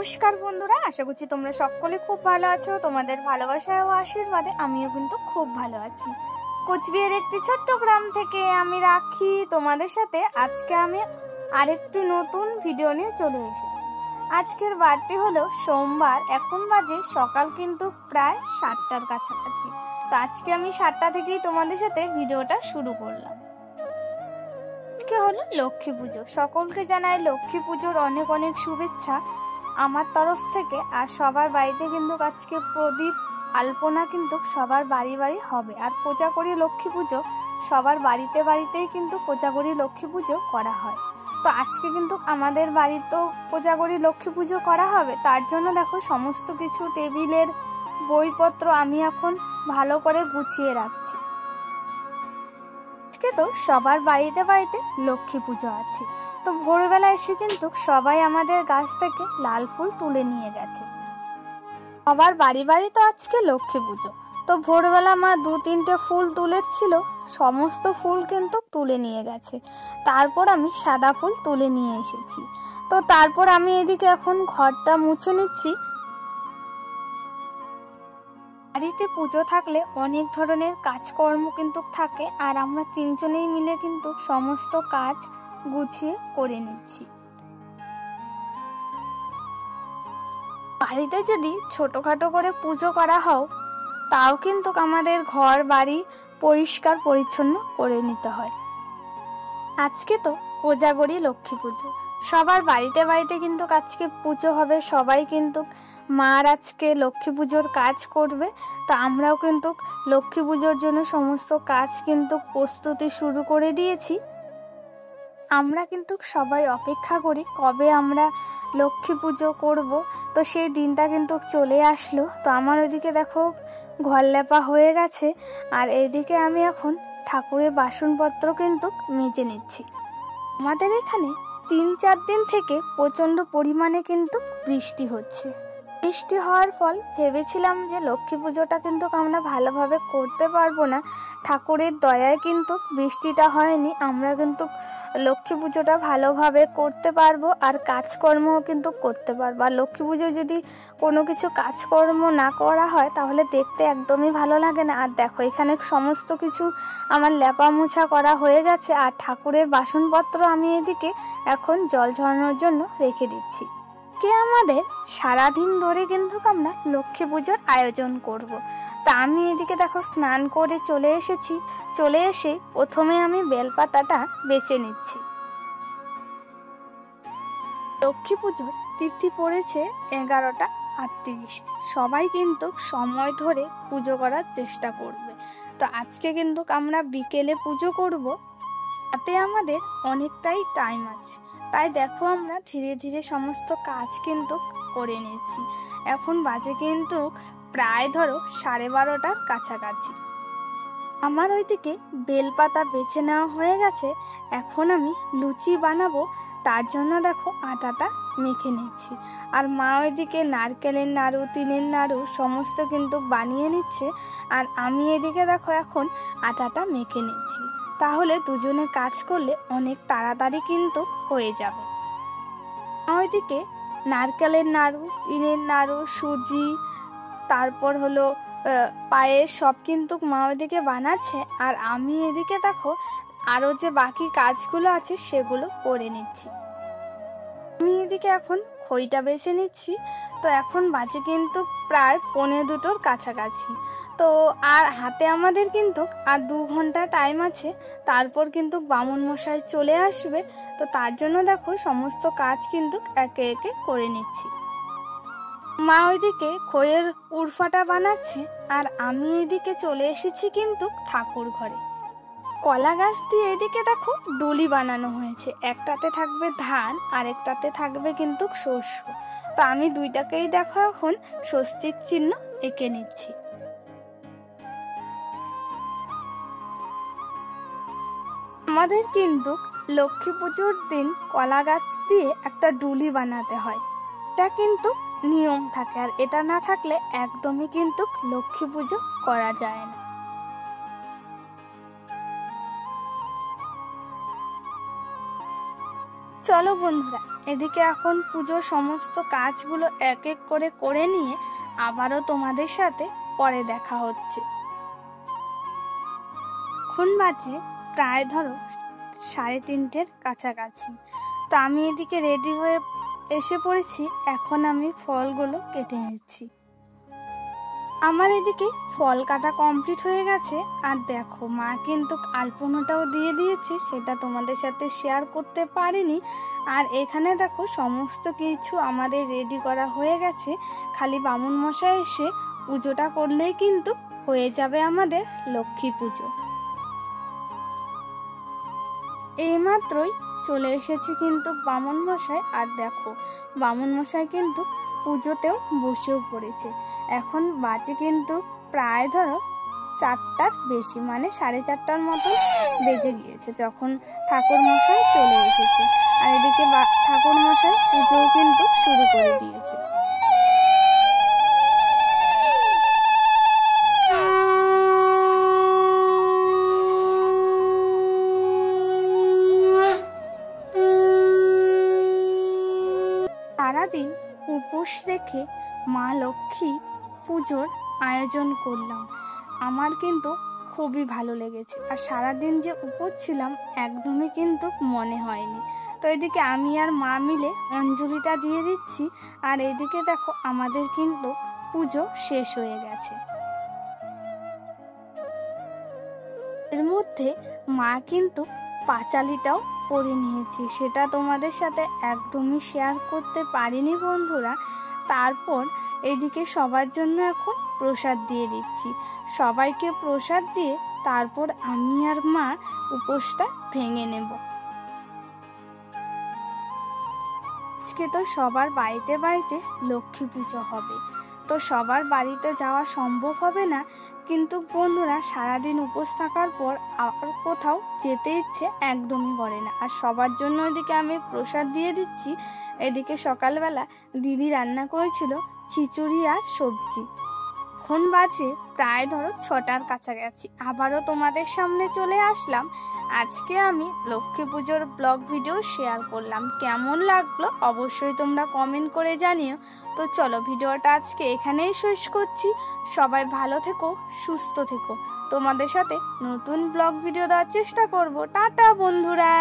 নমস্কার বন্ধুরা, আশা করছি তোমরা সকলে খুব ভালো আছো। তোমাদের ভালোবাসা ও আশীর্বাদে আমিও কিন্তু খুব ভালো আছি। কোচবিহারের একটি ছোট্ট গ্রাম থেকে আমি রাখি তোমাদের সাথে। আজকে আমি আরেকটি নতুন ভিডিও নিয়ে চলে এসেছি। আজকের বারটি হলো সোমবার। এখন বাজে সকাল কিন্তু প্রায় 7টার কাছাকাছি। তো আজকে আমি 7টা থেকেই তোমাদের সাথে ভিডিওটা শুরু করলাম। আজকে হলো লক্ষ্মী পুজো। সকলকে জানাই লক্ষ্মী পুজোর অনেক অনেক শুভেচ্ছা আমার তরফ থেকে। আর সবার বাড়িতে কিন্তু আজকে প্রদীপ আলপনা কিন্তু সবার বাড়ি বাড়ি হবে। আর কোজাগরী লক্ষ্মী পুজো সবার বাড়িতে বাড়িতেই কিন্তু কোজাগরী লক্ষ্মী পুজো করা হয়। তো আজকে কিন্তু আমাদের বাড়িতেও কোজাগরী লক্ষ্মী পুজো করা হবে। তার জন্য দেখো সমস্ত কিছু টেবিলের বইপত্র আমি এখন ভালো করে গুছিয়ে রাখছি। আজকে তো সবার বাড়িতে বাড়িতে লক্ষ্মী পুজো আছে। তো ভোরবেলা এসে কিন্তু সবাই আমাদের গাছ থেকে লাল ফুল তুলে নিয়ে গেছে। সবার বাড়ি বাড়ি তো আজকে লক্ষ্মী পুজো। তো ভোরবেলা মা 2-3টে ফুল তুলেছিল, সমস্ত ফুল কিন্তু তুলে নিয়ে গেছে। তারপর আমি সাদা ফুল তুলে নিয়ে এসেছি। তো তারপর আমি এদিকে এখন ঘরটা মুছে নিচ্ছি। বাড়িতে পুজো থাকলে অনেক ধরনের কাজকর্ম কিন্তু থাকে, আর আমরা 3জনেই মিলে কিন্তু সমস্ত কাজ গুছিয়ে করে নিচ্ছি। বাড়িতে যদি ছোটখাটো করে পুজো করা হয় তাও কিন্তু আমাদের ঘর বাড়ি পরিষ্কার পরিচ্ছন্ন করে নিতে হয়। আজকে তো কোজাগরী লক্ষ্মী পুজো, সবার বাড়িতে বাড়িতে কিন্তু আজকে পুজো হবে। সবাই কিন্তু মার আজকে লক্ষ্মী পুজোর কাজ করবে। তো আমরাও কিন্তু লক্ষ্মী পুজোর জন্য সমস্ত কাজ কিন্তু প্রস্তুতি শুরু করে দিয়েছি। আমরা কিন্তু সবাই অপেক্ষা করি কবে আমরা লক্ষ্মী পুজো করব। তো সেই দিনটা কিন্তু চলে আসলো। তো আমার ওইদিকে দেখো ঘর লেপা হয়ে গেছে, আর এইদিকে আমি এখন ঠাকুরের বাসনপত্র কিন্তু মেজে নিচ্ছি। আমাদের এখানে 3-4 দিন থেকে প্রচণ্ড পরিমাণে কিন্তু বৃষ্টি হচ্ছে। বৃষ্টি হওয়ার ফল ভেবেছিলাম যে লক্ষ্মী পুজোটা কিন্তু আমরা ভালোভাবে করতে পারবো না। ঠাকুরের দয়ায় কিন্তু বৃষ্টিটা হয়নি। আমরা কিন্তু লক্ষ্মী পুজোটা ভালোভাবে করতে পারবো, আর কাজকর্মও কিন্তু করতে পারবো। আর লক্ষ্মী পুজো যদি কোনো কিছু কাজকর্ম না করা হয় তাহলে দেখতে একদমই ভালো লাগে না। আর দেখো এখানে সমস্ত কিছু আমার লেপা মোছা করা হয়ে গেছে, আর ঠাকুরের বাসনপত্র আমি এদিকে এখন জল ঝরানোর জন্য রেখে দিচ্ছি। আমাদের সারাদিন ধরে কিন্তু আমরা লক্ষ্মী পুজোর আয়োজন করব। তা আমি এদিকে দেখো স্নান করে চলে এসেছি। চলে এসে প্রথমে আমি বেলপাতাটা বেছে নিচ্ছি। লক্ষ্মী পুজোর তিথি পড়েছে 11টা 38। সবাই কিন্তু সময় ধরে পুজো করার চেষ্টা করবে। তো আজকে কিন্তু আমরা বিকেলে পুজো করব, তাতে আমাদের অনেকটাই টাইম আছে। তাই দেখো আমরা ধীরে ধীরে সমস্ত কাজ কিন্তু করে নিচ্ছি। এখন বাজে কিন্তু প্রায় ধরো 12:30টার কাছাকাছি। আমার ওইদিকে বেলপাতা বেছে নেওয়া হয়ে গেছে। এখন আমি লুচি বানাবো, তার জন্য দেখো আটাটা মেখে নিচ্ছি। আর মা ওইদিকে নারকেলের নাড়ু, তিলের নাড়ু সমস্ত কিন্তু বানিয়ে নিচ্ছে, আর আমি এদিকে দেখো এখন আটাটা মেখে নিচ্ছি। তাহলে দুজনে কাজ করলে অনেক তাড়াতাড়ি কিন্তু হয়ে যাবে। ওইদিকে নারকেলের নাড়ু, তিলের নাড়ু, সুজি, তারপর হলো পায়েস সব কিন্তু মা ওইদিকে বানাচ্ছে, আর আমি এদিকে দেখো আরও যে বাকি কাজগুলো আছে সেগুলো করে নিচ্ছি। আমি এদিকে এখন খইটা বেছে নিচ্ছি। তো এখন বাজে কিন্তু প্রায় 1:45টার কাছাকাছি। তো আর হাতে আমাদের কিন্তু আর 2 ঘন্টা টাইম আছে, তারপর কিন্তু বামুন মশাই চলে আসবে। তো তার জন্য দেখো সমস্ত কাজ কিন্তু একে একে করে নিচ্ছি। মা ওইদিকে খইয়ের উরফাটা বানাচ্ছে, আর আমি এদিকে চলে এসেছি কিন্তু ঠাকুর ঘরে। কলা গাছ দিয়ে এদিকে দেখো ডুলি বানানো হয়েছে। একটাতে থাকবে ধান, আর একটাতে থাকবে কিন্তু শস্য। তো আমি দুইটাকেই দেখো এখন স্বস্তির চিহ্ন এঁকে নিচ্ছি। আমাদের কিন্তু লক্ষ্মী পুজোর দিন কলা গাছ দিয়ে একটা ডুলি বানাতে হয়। এটা কিন্তু নিয়ম থাকে, আর এটা না থাকলে একদমই কিন্তু লক্ষ্মী পুজো করা যায় না। চলো বন্ধুরা, এদিকে এখন পুজোর সমস্ত কাজগুলো এক এক করে করে নিয়ে আবারও তোমাদের সাথে পরে দেখা হচ্ছে। এখন বাজে প্রায় ধরো 3:30-এর কাছাকাছি। তো আমি এদিকে রেডি হয়ে এসে পড়েছি। এখন আমি ফলগুলো কেটে নিচ্ছি। আমার এদিকে ফল কাটা কমপ্লিট হয়ে গেছে। আর দেখো, মা কিন্তু আলপনাটাও দিয়ে দিয়েছে, সেটা তোমাদের সাথে শেয়ার করতে পারিনি। আর এখানে দেখো সমস্ত কিছু আমাদের রেডি করা হয়ে গেছে। খালি বামুন মশাই এসে পুজোটা করলেই কিন্তু হয়ে যাবে আমাদের লক্ষ্মী পুজো। এইমাত্রই চলে এসেছি কিন্তু বামুন মশাই। আর দেখো, বামুন মশাই কিন্তু পুজোতেও বসেও পড়েছে। এখন বাজে কিন্তু প্রায় ধরো 4টার বেশি, মানে 4:30টার মতো বেজে গিয়েছে যখন ঠাকুর মশাই চলে এসেছে। আর এদিকে ঠাকুর মশাই পুজোও কিন্তু শুরু করে দিয়েছে। সারাদিন উপোস রেখে মা লক্ষ্মী পুজোর আয়োজন করলাম। আমার কিন্তু খুবই ভালো লেগেছে। আর সারাদিন যে উপোস ছিলাম একদমই কিন্তু মনে হয়নি। তো এদিকে আমি আর মা মিলে অঞ্জলিটা দিয়ে দিচ্ছি। আর এদিকে দেখো আমাদের কিন্তু পুজো শেষ হয়ে গেছে। এর মধ্যে মা কিন্তু পাঁচালিটাও করে নিয়েছি, সেটা তোমাদের সাথে একদমই শেয়ার করতে পারিনি বন্ধুরা। তারপর এদিকে সবার জন্য এখন প্রসাদ দিয়ে দিচ্ছি। সবাইকে প্রসাদ দিয়ে তারপর আমি আর মা উপোসটা ভেঙে নেব। আজকে তো সবার বাড়িতে বাড়িতে লক্ষ্মী পুজো হবে, তো সবার বাড়িতে যাওয়া সম্ভব হবে না। কিন্তু বন্ধুরা, সারাদিন উপোস থাকার পর আর কোথাও যেতে ইচ্ছে একদমই করে না। আর সবার জন্য এদিকে আমি প্রসাদ দিয়ে দিচ্ছি। এদিকে সকালবেলা দিদি রান্না করেছিল খিচুড়ি আর সবজি। এখন বাজে প্রায় ধরো 6টার কাছাকাছি। আবারও তোমাদের সামনে চলে আসলাম। আজকে আমি লক্ষ্মী পুজোর ব্লগ ভিডিও শেয়ার করলাম। কেমন লাগলো অবশ্যই তোমরা কমেন্ট করে জানিও। তো চলো, ভিডিওটা আজকে এখানেই শেষ করছি। সবাই ভালো থেকো, সুস্থ থেকো। তোমাদের সাথে নতুন ব্লগ ভিডিও দেওয়ার চেষ্টা করব। টাটা বন্ধুরা।